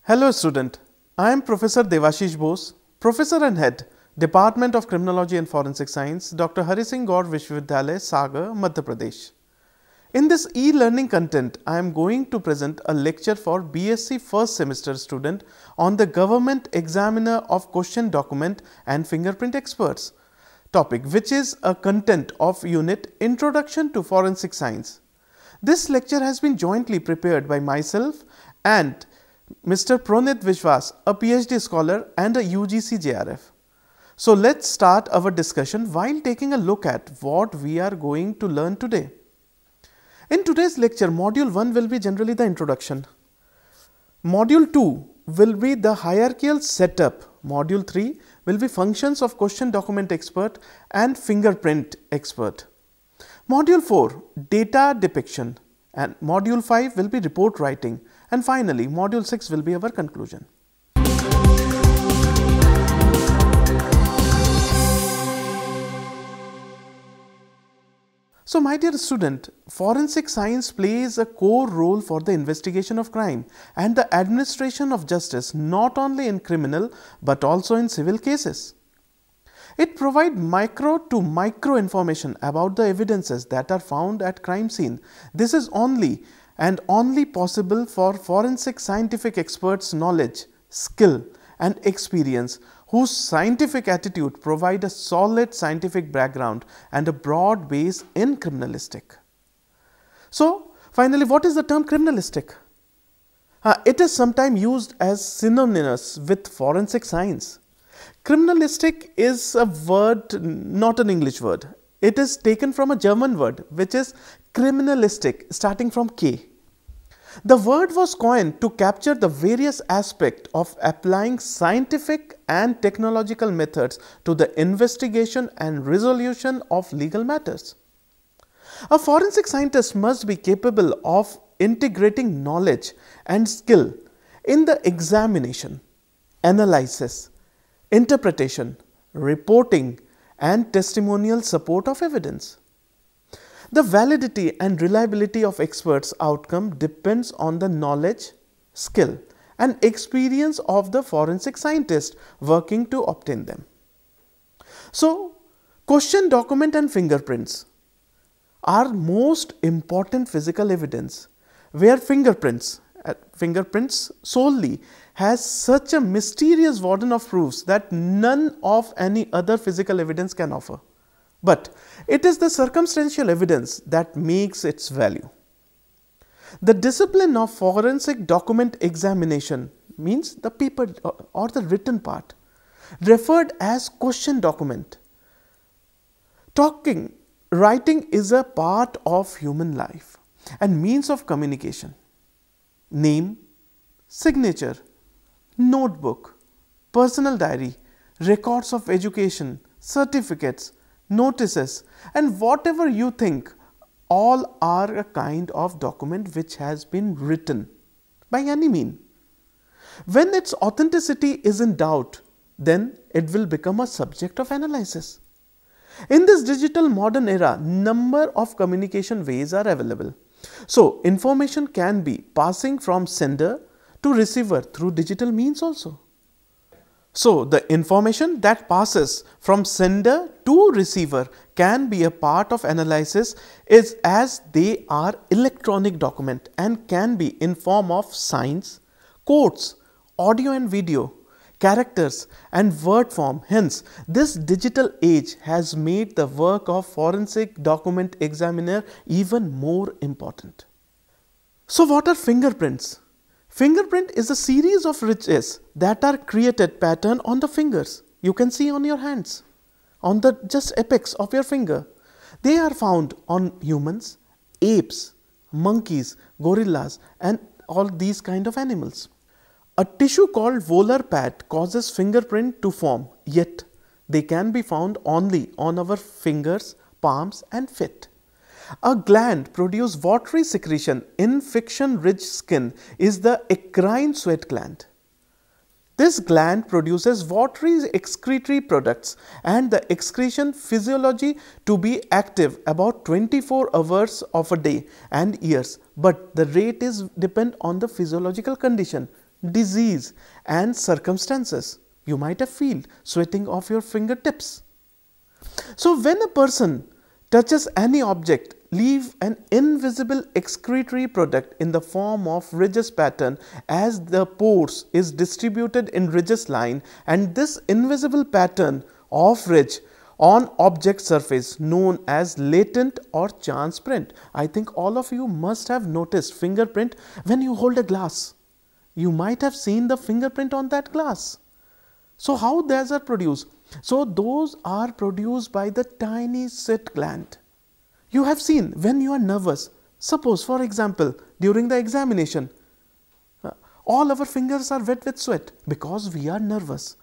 Hello student, I am Professor Devashish Bose, Professor and Head, Department of Criminology and Forensic Science, Dr. Hari Singh Gaur Vishwavidyalaya, Sagar, Madhya Pradesh. In this e-learning content, I am going to present a lecture for BSc first semester student on the Government Examiner of Question Document and Fingerprint Experts topic, which is a content of unit Introduction to Forensic Science. This lecture has been jointly prepared by myself and Mr. Pronit Vishwas, a PhD scholar and a UGC JRF. So let's start our discussion while taking a look at what we are going to learn today. In today's lecture, Module 1 will be generally the introduction. Module 2 will be the hierarchical setup. Module 3 will be functions of question document expert and fingerprint expert. Module 4, data depiction, and Module 5 will be report writing, and finally Module 6 will be our conclusion. So my dear student, forensic science plays a core role for the investigation of crime and the administration of justice not only in criminal but also in civil cases. It provides micro to micro information about the evidences that are found at crime scene. This is only possible for forensic scientific experts' knowledge, skill and experience, whose scientific attitude provide a solid scientific background and a broad base in criminalistic. So finally, what is the term criminalistic? It is sometimes used as synonymous with forensic science. Criminalistic is a word, not an English word. It is taken from a German word which is criminalistic, starting from K. The word was coined to capture the various aspects of applying scientific and technological methods to the investigation and resolution of legal matters. A forensic scientist must be capable of integrating knowledge and skill in the examination, analysis, interpretation, reporting and testimonial support of evidence. The validity and reliability of experts' outcome depends on the knowledge, skill and experience of the forensic scientist working to obtain them. So, question document and fingerprints are most important physical evidence, where fingerprints solely has such a mysterious warden of proofs that none of any other physical evidence can offer. But it is the circumstantial evidence that makes its value. The discipline of forensic document examination means the paper or the written part, referred as question document. Writing is a part of human life and means of communication. Name, signature, notebook, personal diary, records of education, certificates, notices and whatever you think, all are a kind of document which has been written by any mean. When its authenticity is in doubt, then it will become a subject of analysis. In this digital modern era, number of communication ways are available. So, information can be passing from sender to receiver through digital means also. So, the information that passes from sender to receiver can be a part of analysis as they are electronic document and can be in form of signs, codes, audio and video, characters and word form. Hence, this digital age has made the work of forensic document examiner even more important. So, what are fingerprints? Fingerprint is a series of ridges that are created pattern on the fingers. You can see on your hands, on the just apex of your finger. They are found on humans, apes, monkeys, gorillas and all these kind of animals. A tissue called volar pad causes fingerprint to form, yet they can be found only on our fingers, palms and feet. A gland produces watery secretion in friction-rich skin is the eccrine sweat gland. This gland produces watery excretory products and the excretion physiology to be active about 24 hours of a day and years, but the rate is depend on the physiological condition disease and circumstances. You might have felt sweating of your fingertips. So when a person touches any object, leave an invisible excretory product in the form of ridges pattern as the pores is distributed in ridges line, and this invisible pattern of ridge on object surface known as latent or chance print. I think all of you must have noticed fingerprint when you hold a glass. You might have seen the fingerprint on that glass. So how those are produced? So those are produced by the tiny sweat gland. You have seen when you are nervous, suppose for example during the examination, all our fingers are wet with sweat because we are nervous,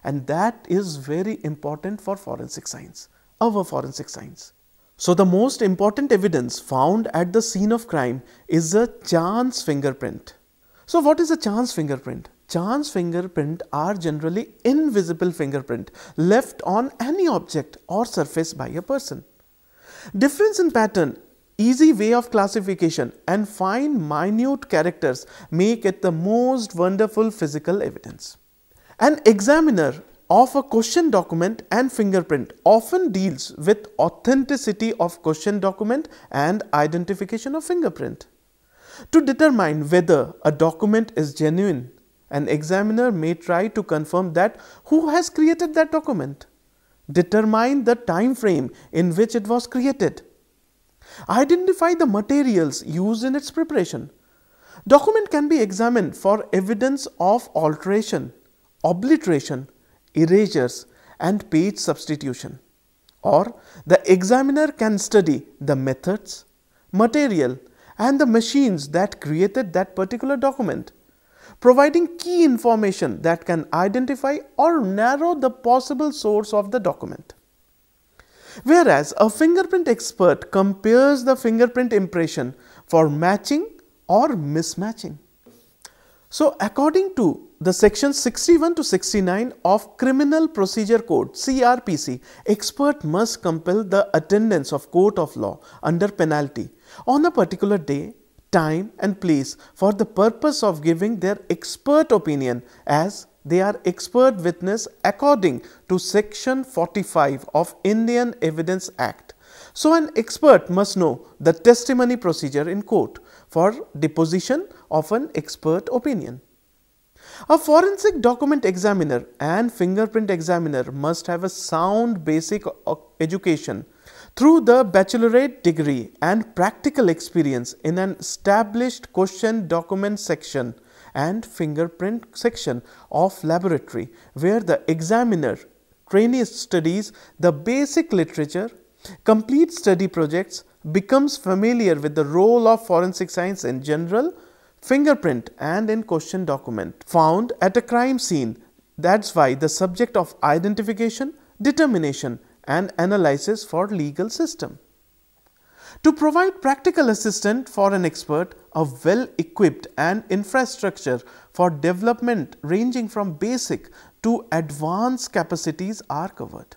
and that is very important for forensic science, our forensic science. So the most important evidence found at the scene of crime is a chance fingerprint. So what is a chance fingerprint? Chance fingerprint are generally invisible fingerprint left on any object or surface by a person. Difference in pattern, easy way of classification and fine minute characters make it the most wonderful physical evidence. An examiner of a question document and fingerprint often deals with authenticity of question document and identification of fingerprint. To determine whether a document is genuine, an examiner may try to confirm that who has created that document, determine the time frame in which it was created, identify the materials used in its preparation. Document can be examined for evidence of alteration, obliteration, erasures and page substitution. Or the examiner can study the methods, material and the machines that created that particular document, providing key information that can identify or narrow the possible source of the document. Whereas a fingerprint expert compares the fingerprint impression for matching or mismatching. So according to the section 61 to 69 of Criminal Procedure Code CRPC, expert must compel the attendance of court of law under penalty on a particular day, time and place for the purpose of giving their expert opinion, as they are expert witness according to section 45 of Indian Evidence Act. So an expert must know the testimony procedure in court for deposition of an expert opinion. A forensic document examiner and fingerprint examiner must have a sound basic education through the bachelorate degree and practical experience in an established question document section and fingerprint section of laboratory, where the examiner trainee studies the basic literature, complete study projects, becomes familiar with the role of forensic science in general, fingerprint and in question document found at a crime scene. That's why the subject of identification, determination and analysis for legal system. To provide practical assistance for an expert, a well-equipped and infrastructure for development ranging from basic to advanced capacities are covered.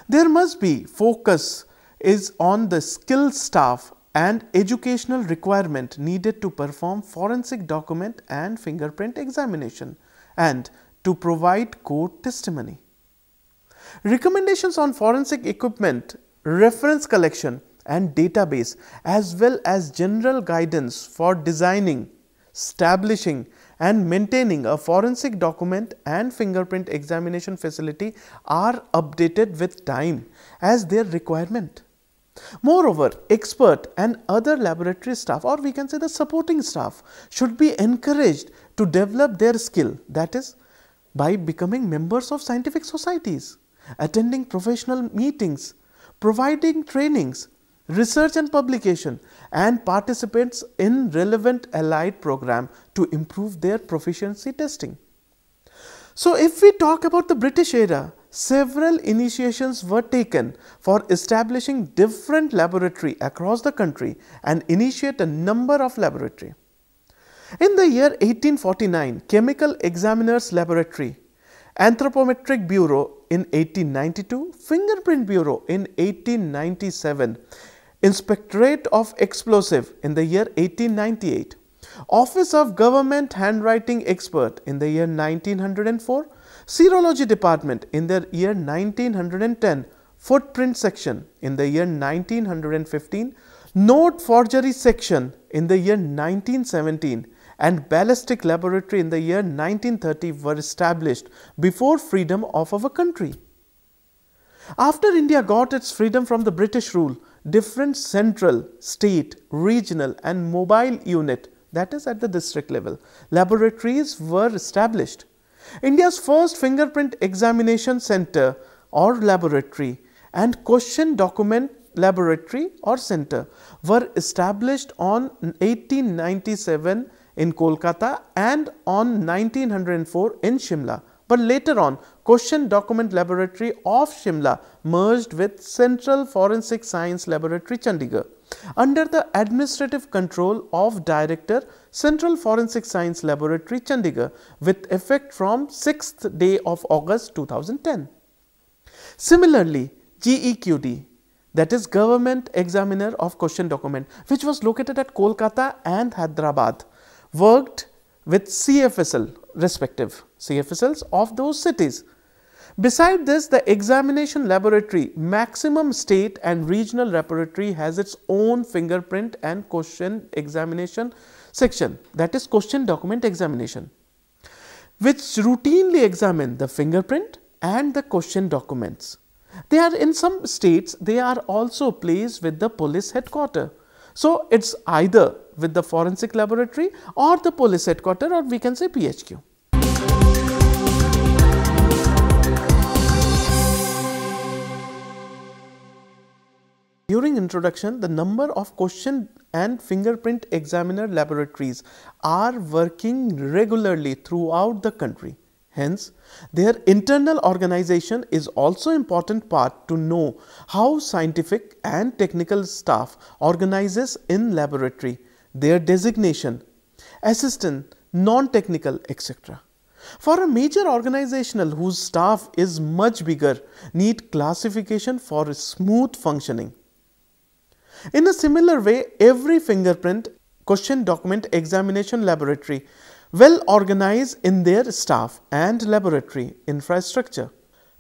There must be focus is on the skilled staff and educational requirement needed to perform forensic document and fingerprint examination and to provide court testimony. Recommendations on forensic equipment, reference collection and database, as well as general guidance for designing, establishing and maintaining a forensic document and fingerprint examination facility are updated with time as their requirement. Moreover, expert and other laboratory staff, or we can say the supporting staff, should be encouraged to develop their skill, that is by becoming members of scientific societies, attending professional meetings, providing trainings, research and publication, and participants in relevant allied program to improve their proficiency testing. So if we talk about the British era, several initiations were taken for establishing different laboratories across the country and initiate a number of laboratories. In the year 1849, Chemical Examiners Laboratory, Anthropometric Bureau in 1892, Fingerprint Bureau in 1897, Inspectorate of Explosive in the year 1898. Office of Government Handwriting Expert in the year 1904, Serology Department in the year 1910, Footprint Section in the year 1915, Note Forgery Section in the year 1917, and Ballistic Laboratory in the year 1930 were established before freedom of our country. After India got its freedom from the British rule, different central, state, regional and mobile unit, that is at the district level, laboratories were established. India's first fingerprint examination center or laboratory and question document laboratory or center were established on 1897 in Kolkata and on 1904 in Shimla. But later on, Question Document Laboratory of Shimla merged with Central Forensic Science Laboratory, Chandigarh, under the administrative control of Director, Central Forensic Science Laboratory, Chandigarh, with effect from 6th day of August 2010. Similarly, GEQD, that is Government Examiner of Question Document, which was located at Kolkata and Hyderabad, worked with CFSL, respective CFSLs of those cities. Beside this, the examination laboratory, maximum state and regional laboratory, has its own fingerprint and question examination section, that is question document examination, which routinely examine the fingerprint and the question documents. They are in some states, they are also placed with the police headquarters. So, it is either with the forensic laboratory or the police headquarters, or we can say PHQ. During introduction, the number of question and fingerprint examiner laboratories are working regularly throughout the country. Hence, their internal organization is also an important part to know how scientific and technical staff organizes in laboratory, their designation, assistant, non-technical, etc. For a major organizational whose staff is much bigger, need classification for smooth functioning. In a similar way, every fingerprint question document examination laboratory well organized in their staff and laboratory infrastructure.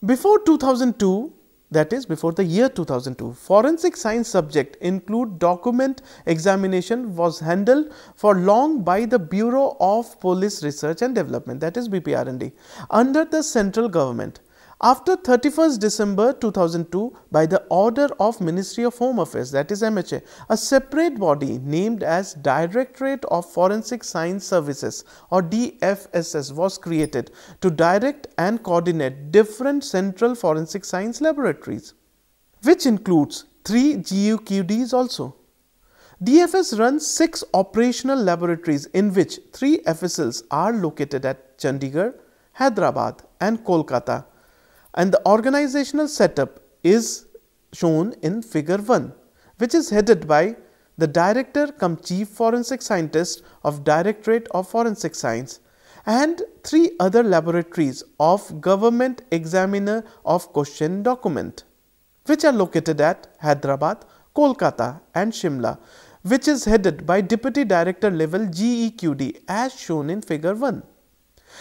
Before 2002, that is before the year 2002, forensic science subject include document examination was handled for long by the Bureau of Police Research and Development, that is BPR&D, under the central government. After 31st December 2002, by the order of Ministry of Home Affairs, that is MHA, a separate body named as Directorate of Forensic Science Services or DFSS was created to direct and coordinate different central forensic science laboratories, which includes 3 GUQDs also. DFS runs 6 operational laboratories in which 3 FSLs are located at Chandigarh, Hyderabad and Kolkata. And the organizational setup is shown in figure 1, which is headed by the Director cum Chief Forensic Scientist of Directorate of Forensic Science and 3 other laboratories of Government Examiner of Question Document, which are located at Hyderabad, Kolkata and Shimla, which is headed by Deputy Director level GEQD as shown in figure 1.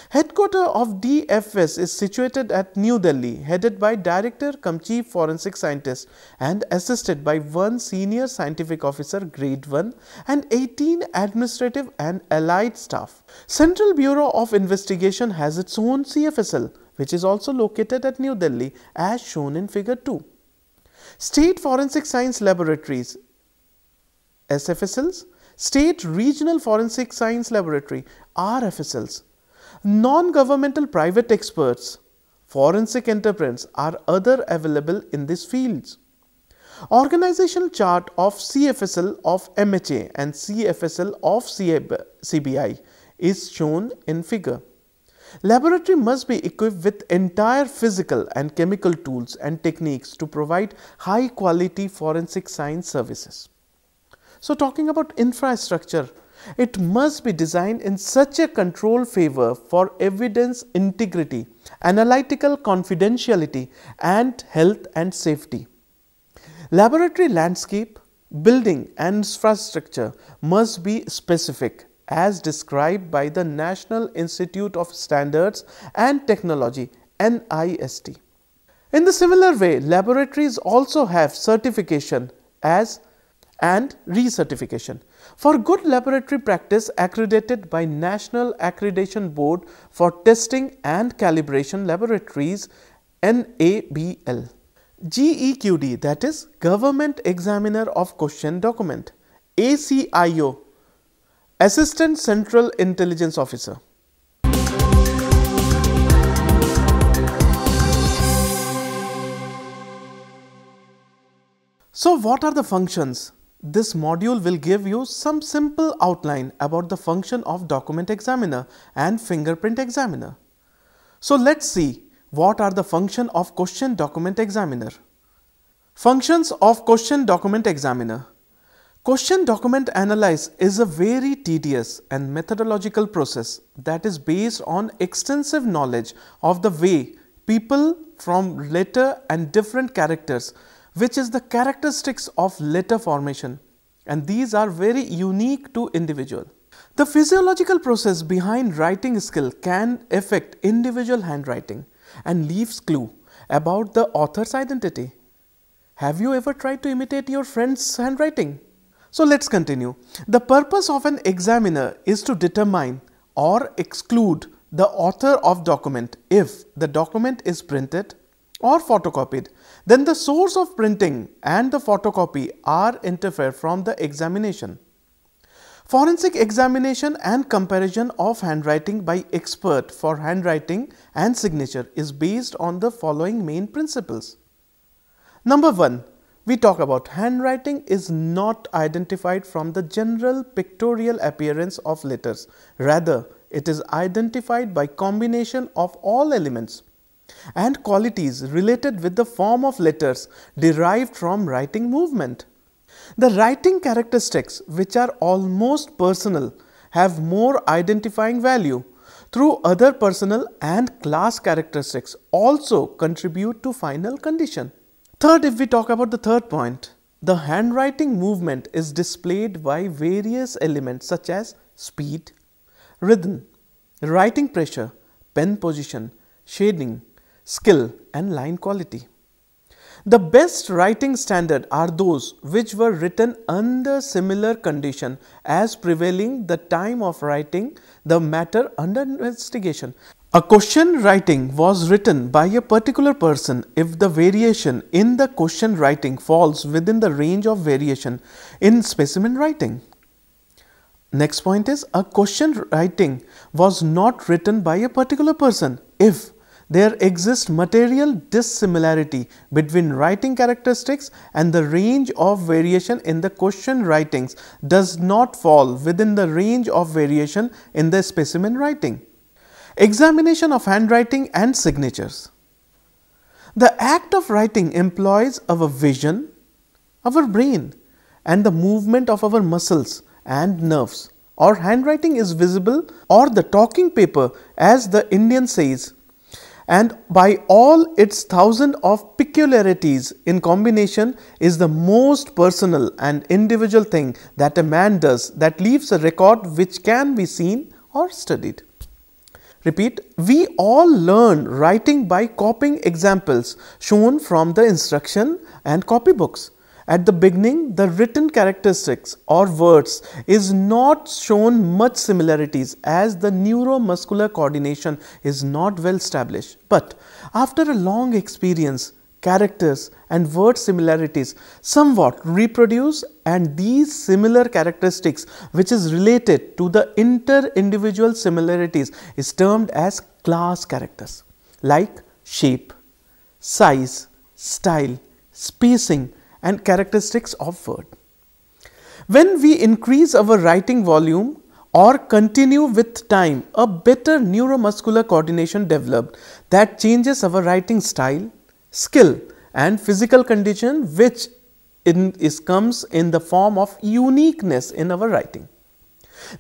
Headquarters of DFS is situated at New Delhi, headed by Director cum Chief Forensic Scientist and assisted by 1 Senior Scientific Officer grade 1 and 18 administrative and allied staff. Central Bureau of Investigation has its own CFSL, which is also located at New Delhi as shown in figure 2. State Forensic Science Laboratories, SFSLs, State Regional Forensic Science Laboratory, RFSLs. Non-governmental private experts, forensic enterprises are other available in these fields. Organizational chart of CFSL of MHA and CFSL of CBI is shown in figure. Laboratory must be equipped with entire physical and chemical tools and techniques to provide high quality forensic science services. So talking about infrastructure, it must be designed in such a control favor for evidence integrity, analytical confidentiality and health and safety. Laboratory landscape, building and infrastructure must be specific as described by the National Institute of Standards and Technology (NIST). In the similar way, laboratories also have certification as and recertification for good laboratory practice accredited by National Accreditation Board for Testing and Calibration Laboratories (NABL). GEQD, that is Government Examiner of Question Document. ACIO, Assistant Central Intelligence Officer. So what are the functions? This module will give you some simple outline about the function of document examiner and fingerprint examiner. So let's see what are the function of question document examiner. Functions of question document examiner. Question document analysis is a very tedious and methodological process that is based on extensive knowledge of the way people from letter and different characters, which is the characteristics of letter formation, and these are very unique to individual. The physiological process behind writing skill can affect individual handwriting and leaves clue about the author's identity. Have you ever tried to imitate your friend's handwriting? So let's continue. The purpose of an examiner is to determine or exclude the author of document if the document is printed or photocopied. Then the source of printing and the photocopy are interfere from the examination. Forensic examination and comparison of handwriting by expert for handwriting and signature is based on the following main principles. Number 1, we talk about handwriting is not identified from the general pictorial appearance of letters. Rather, it is identified by combination of all elements and qualities related with the form of letters derived from writing movement. The writing characteristics, which are almost personal, have more identifying value. Through other personal and class characteristics also contribute to final condition. Third, if we talk about the third point, the handwriting movement is displayed by various elements such as speed, rhythm, writing pressure, pen position, shading, skill and line quality. The best writing standard are those which were written under similar condition as prevailing the time of writing the matter under investigation. A question writing was written by a particular person if the variation in the question writing falls within the range of variation in specimen writing. Next point is a question writing was not written by a particular person if there exists material dissimilarity between writing characteristics and the range of variation in the question writings does not fall within the range of variation in the specimen writing. Examination of handwriting and signatures. The act of writing employs our vision, our brain, and the movement of our muscles and nerves. Or handwriting is visible or the talking paper, as the Indian says, and by all its thousand of peculiarities in combination is the most personal and individual thing that a man does that leaves a record which can be seen or studied. Repeat, we all learn writing by copying examples shown from the instruction and copybooks. At the beginning, the written characteristics or words is not shown much similarities as the neuromuscular coordination is not well established. But after a long experience, characters and word similarities somewhat reproduce, and these similar characteristics which is related to the inter-individual similarities is termed as class characters like shape, size, style, spacing and characteristics of word. When we increase our writing volume or continue with time, a better neuromuscular coordination developed that changes our writing style, skill and physical condition, which comes in the form of uniqueness in our writing.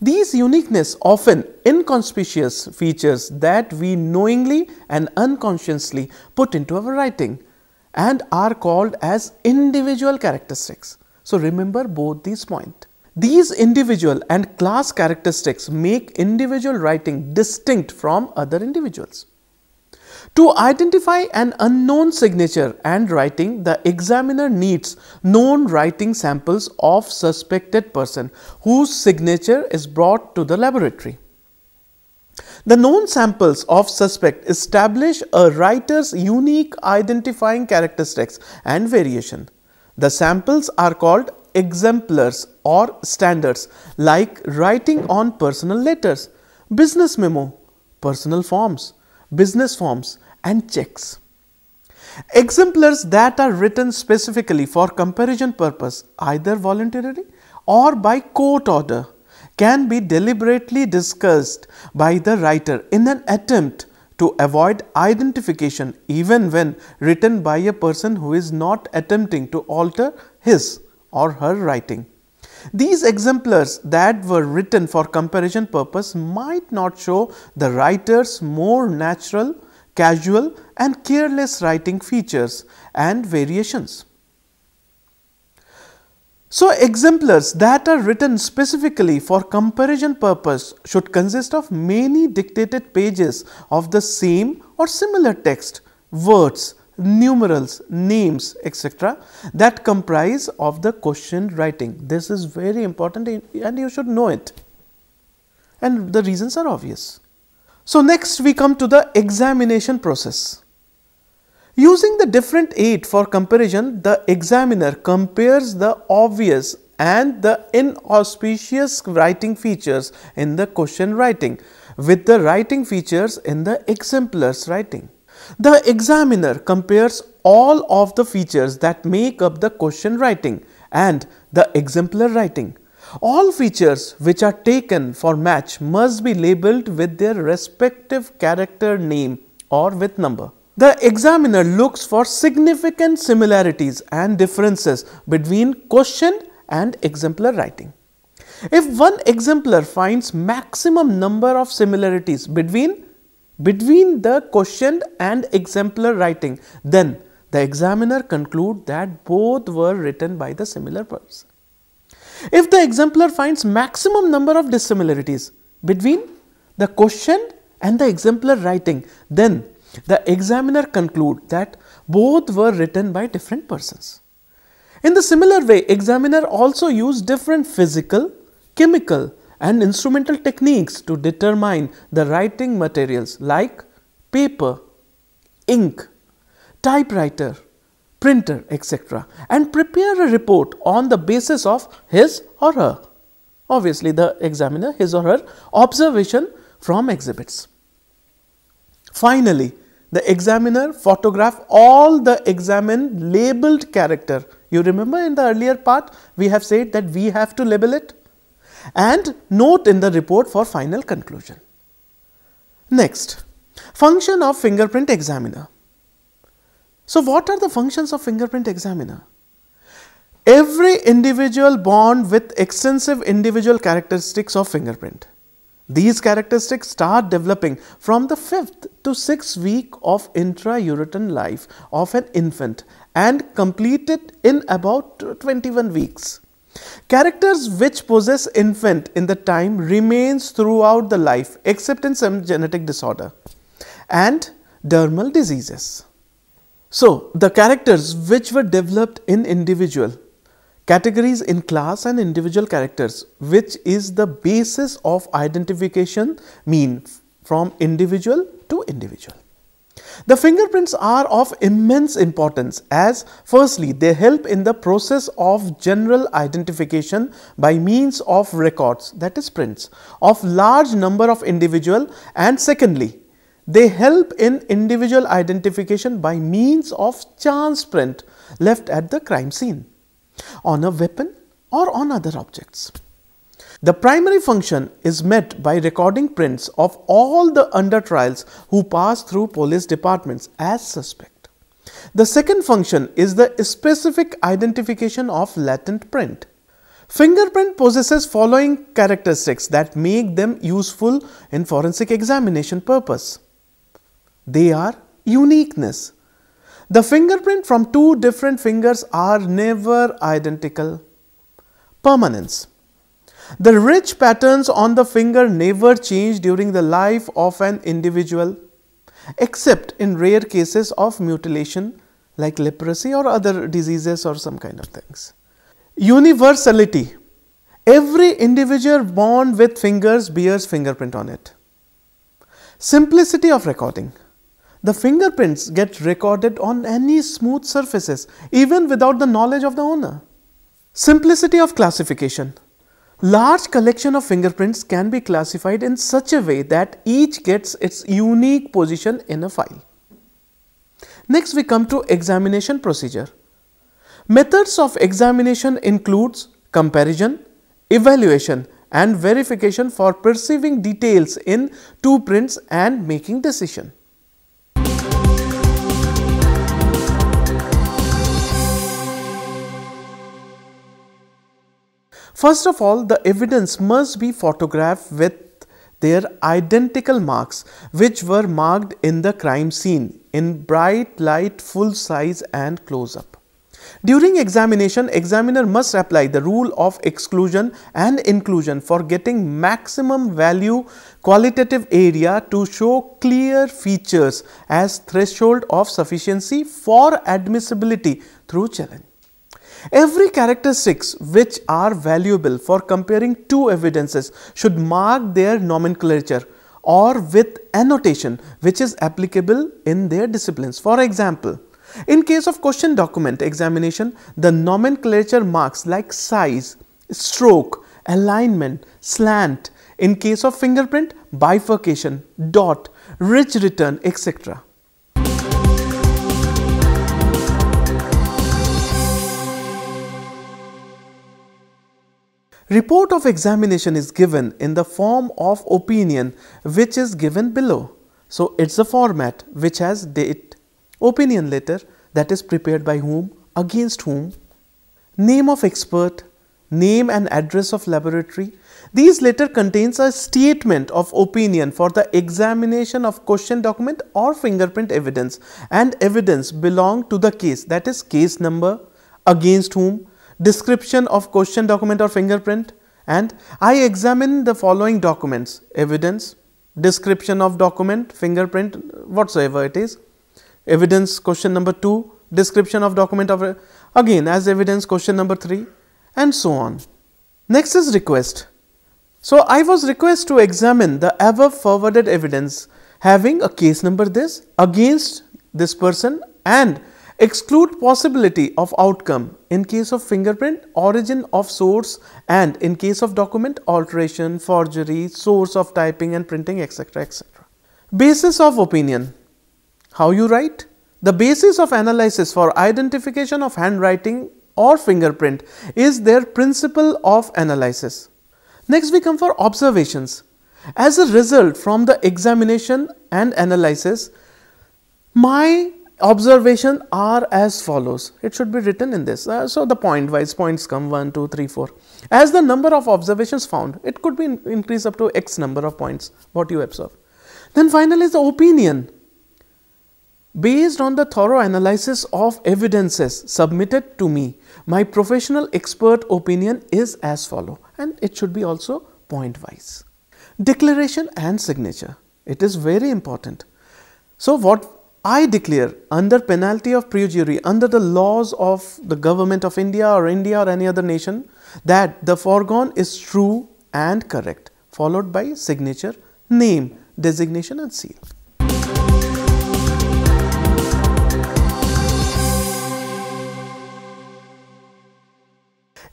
These uniqueness often inconspicuous features that we knowingly and unconsciously put into our writing and are called as individual characteristics. So remember both these points. These individual and class characteristics make individual writing distinct from other individuals. To identify an unknown signature and writing, the examiner needs known writing samples of suspected person whose signature is brought to the laboratory. The known samples of suspect establish a writer's unique identifying characteristics and variation. The samples are called exemplars or standards, like writing on personal letters, business memo, personal forms, business forms and checks. Exemplars that are written specifically for comparison purpose, either voluntarily or by court order, can be deliberately discussed by the writer in an attempt to avoid identification, even when written by a person who is not attempting to alter his or her writing. These exemplars that were written for comparison purpose might not show the writer's more natural, casual and careless writing features and variations. So, exemplars that are written specifically for comparison purpose should consist of many dictated pages of the same or similar text, words, numerals, names, etc. that comprise of the questioned writing. This is very important and you should know it, and the reasons are obvious. So, next we come to the examination process. Using the different aid for comparison, the examiner compares the obvious and the inauspicious writing features in the question writing with the writing features in the exemplar's writing. The examiner compares all of the features that make up the question writing and the exemplar writing. All features which are taken for match must be labeled with their respective character name or with number. The examiner looks for significant similarities and differences between question and exemplar writing. If one exemplar finds maximum number of similarities between the questioned and exemplar writing, then the examiner concludes that both were written by the similar person. If the exemplar finds maximum number of dissimilarities between the questioned and the exemplar writing, then the examiner concludes that both were written by different persons. In the similar way, examiner also used different physical, chemical and instrumental techniques to determine the writing materials like paper, ink, typewriter, printer, etc. and prepare a report on the basis of his or her, obviously the examiner, his or her observation from exhibits. Finally, the examiner photograph all the examined labeled character. You remember in the earlier part we have said that we have to label it, and note in the report for final conclusion. Next, function of fingerprint examiner. So, what are the functions of fingerprint examiner? Every individual born with extensive individual characteristics of fingerprint. These characteristics start developing from the 5th to 6th week of intrauterine life of an infant and completed in about 21 weeks. Characters which possess infant in the time remains throughout the life except in some genetic disorder and dermal diseases. So, the characters which were developed in individual categories in class and individual characters, which is the basis of identification mean from individual to individual. The fingerprints are of immense importance as firstly they help in the process of general identification by means of records, that is prints, of large number of individual, and secondly they help in individual identification by means of chance print left at the crime scene, on a weapon or on other objects. The primary function is met by recording prints of all the under trials who pass through police departments as suspect. The second function is the specific identification of latent print. Fingerprint possesses following characteristics that make them useful in forensic examination purpose. They are uniqueness. The fingerprint from two different fingers are never identical. Permanence. The ridge patterns on the finger never change during the life of an individual, except in rare cases of mutilation like leprosy or other diseases or some kind of things. Universality. Every individual born with fingers bears fingerprint on it. Simplicity of recording. The fingerprints get recorded on any smooth surfaces, even without the knowledge of the owner. Simplicity of classification. Large collection of fingerprints can be classified in such a way that each gets its unique position in a file. Next we come to examination procedure. Methods of examination includes comparison, evaluation and verification for perceiving details in two prints and making decision. First of all, the evidence must be photographed with their identical marks which were marked in the crime scene in bright light, full size and close up. During examination, examiner must apply the rule of exclusion and inclusion for getting maximum value qualitative area to show clear features as threshold of sufficiency for admissibility through challenge. Every characteristics which are valuable for comparing two evidences should mark their nomenclature or with annotation which is applicable in their disciplines. For example, in case of question document examination, the nomenclature marks like size, stroke, alignment, slant. In case of fingerprint, bifurcation, dot, ridge return, etc. Report of examination is given in the form of opinion which is given below. So it's a format which has date, opinion letter that is prepared by whom, against whom, name of expert, name and address of laboratory. These letter contains a statement of opinion for the examination of question document or fingerprint evidence, and evidence belong to the case, that is case number, against whom, description of question document or fingerprint, and I examine the following documents: evidence, description of document, fingerprint, whatsoever it is, evidence question number 2, description of document of again as evidence question number 3, and so on. Next is request. So I was requested to examine the above forwarded evidence having a case number this, against this person, and exclude possibility of outcome in case of fingerprint, origin of source, and in case of document, alteration, forgery, source of typing and printing, etc. etc. Basis of opinion. How you write? The basis of analysis for identification of handwriting or fingerprint is their principle of analysis. Next we come for observations. As a result from the examination and analysis, my observations are as follows. It should be written in this. So the point wise points come 1, 2, 3, 4. As the number of observations found, it could be increased up to X number of points what you observe. Then finally is the opinion. Based on the thorough analysis of evidences submitted to me, my professional expert opinion is as follow, and it should be also point wise. Declaration and signature. It is very important. So what I declare under penalty of perjury, under the laws of the government of India or any other nation, that the foregone is true and correct, followed by signature, name, designation and seal.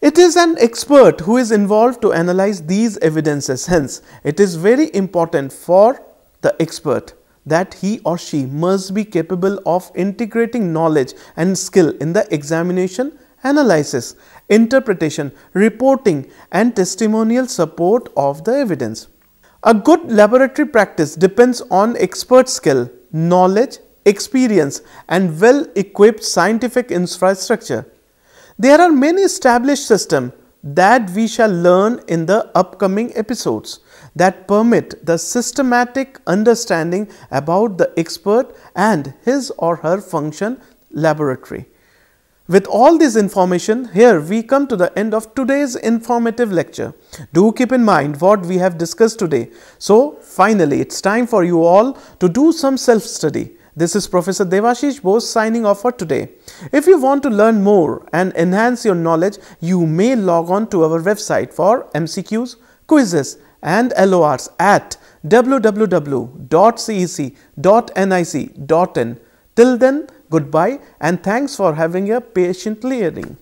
It is an expert who is involved to analyze these evidences. Hence, it is very important for the expert that he or she must be capable of integrating knowledge and skill in the examination, analysis, interpretation, reporting and testimonial support of the evidence. A good laboratory practice depends on expert skill, knowledge, experience and well-equipped scientific infrastructure. There are many established systems that we shall learn in the upcoming episodes that permit the systematic understanding about the expert and his or her function laboratory. With all this information, here we come to the end of today's informative lecture. Do keep in mind what we have discussed today. So finally, it's time for you all to do some self-study. This is Professor Devashish Bose signing off for today. If you want to learn more and enhance your knowledge, you may log on to our website for MCQs, quizzes and LORs at www.cec.nic.in. Till then, goodbye and thanks for having a patient hearing.